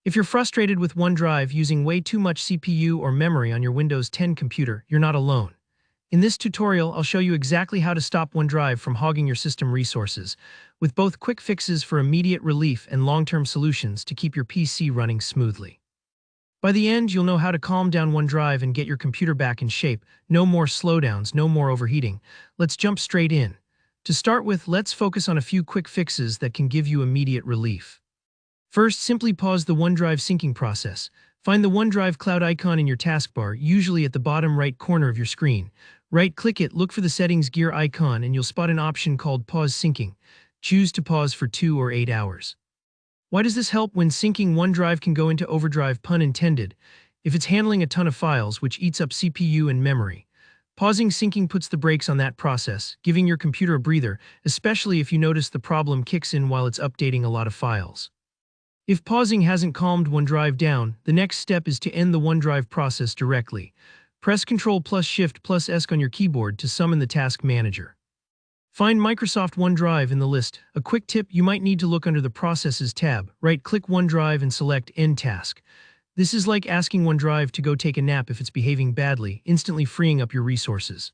If you're frustrated with OneDrive using way too much CPU or memory on your Windows 10 computer, you're not alone. In this tutorial, I'll show you exactly how to stop OneDrive from hogging your system resources, with both quick fixes for immediate relief and long-term solutions to keep your PC running smoothly. By the end, you'll know how to calm down OneDrive and get your computer back in shape. No more slowdowns, no more overheating. Let's jump straight in. To start with, let's focus on a few quick fixes that can give you immediate relief. First, simply pause the OneDrive syncing process. Find the OneDrive cloud icon in your taskbar, usually at the bottom right corner of your screen. Right-click it, look for the settings gear icon, and you'll spot an option called Pause Syncing. Choose to pause for 2 or 8 hours. Why does this help? When syncing, OneDrive can go into overdrive, pun intended, if it's handling a ton of files, which eats up CPU and memory. Pausing syncing puts the brakes on that process, giving your computer a breather, especially if you notice the problem kicks in while it's updating a lot of files. If pausing hasn't calmed OneDrive down, the next step is to end the OneDrive process directly. Press Ctrl+Shift+S on your keyboard to summon the task manager. Find Microsoft OneDrive in the list. A quick tip: you might need to look under the Processes tab. Right-click OneDrive and select End Task. This is like asking OneDrive to go take a nap if it's behaving badly, instantly freeing up your resources.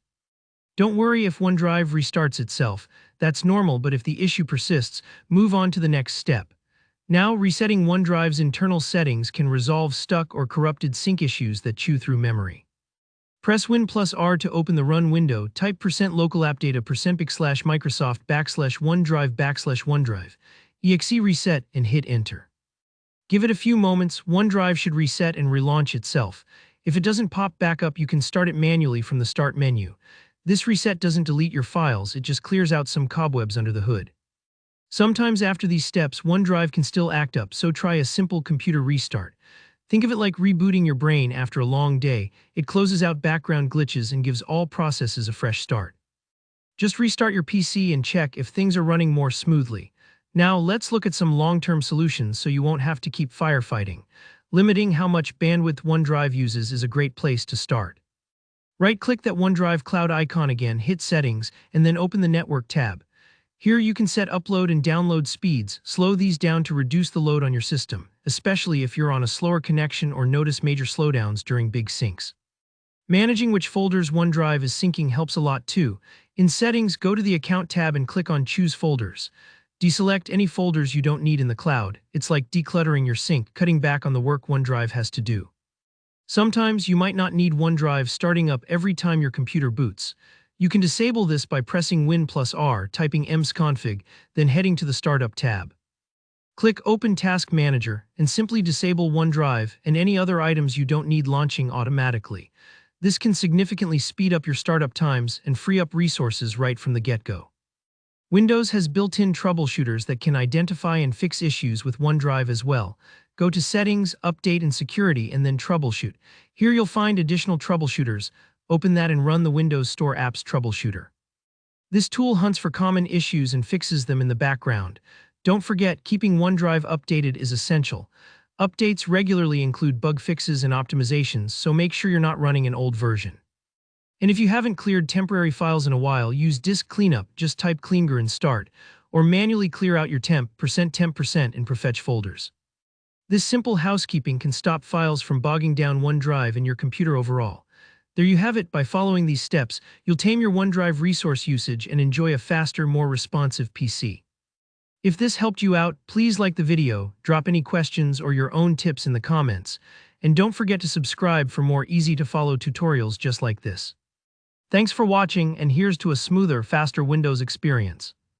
Don't worry if OneDrive restarts itself. That's normal, but if the issue persists, move on to the next step. Now, resetting OneDrive's internal settings can resolve stuck or corrupted sync issues that chew through memory. Press Win+R to open the Run window, type %localappdata %Microsoft /OneDrive/OneDrive, exe reset, and hit Enter. Give it a few moments. OneDrive should reset and relaunch itself. If it doesn't pop back up, you can start it manually from the Start menu. This reset doesn't delete your files, it just clears out some cobwebs under the hood. Sometimes after these steps, OneDrive can still act up, so try a simple computer restart. Think of it like rebooting your brain after a long day. It closes out background glitches and gives all processes a fresh start. Just restart your PC and check if things are running more smoothly. Now, let's look at some long-term solutions so you won't have to keep firefighting. Limiting how much bandwidth OneDrive uses is a great place to start. Right-click that OneDrive cloud icon again, hit Settings, and then open the Network tab. Here you can set upload and download speeds. Slow these down to reduce the load on your system, especially if you're on a slower connection or notice major slowdowns during big syncs. Managing which folders OneDrive is syncing helps a lot too. In Settings, go to the Account tab and click on Choose Folders. Deselect any folders you don't need in the cloud. It's like decluttering your sync, cutting back on the work OneDrive has to do. Sometimes you might not need OneDrive starting up every time your computer boots. You can disable this by pressing Win+R, typing msconfig, then heading to the Startup tab. Click Open Task Manager and simply disable OneDrive and any other items you don't need launching automatically. This can significantly speed up your startup times and free up resources right from the get-go. Windows has built-in troubleshooters that can identify and fix issues with OneDrive as well. Go to Settings, Update and Security, and then Troubleshoot. Here you'll find additional troubleshooters. Open that and run the Windows Store Apps Troubleshooter. This tool hunts for common issues and fixes them in the background. Don't forget, keeping OneDrive updated is essential. Updates regularly include bug fixes and optimizations, so make sure you're not running an old version. And if you haven't cleared temporary files in a while, use Disk Cleanup. Just type cleangr and start, or manually clear out your temp% in Prefetch folders. This simple housekeeping can stop files from bogging down OneDrive and your computer overall. There you have it. By following these steps, you'll tame your OneDrive resource usage and enjoy a faster, more responsive PC. If this helped you out, please like the video, drop any questions or your own tips in the comments, and don't forget to subscribe for more easy-to-follow tutorials just like this. Thanks for watching, and here's to a smoother, faster Windows experience.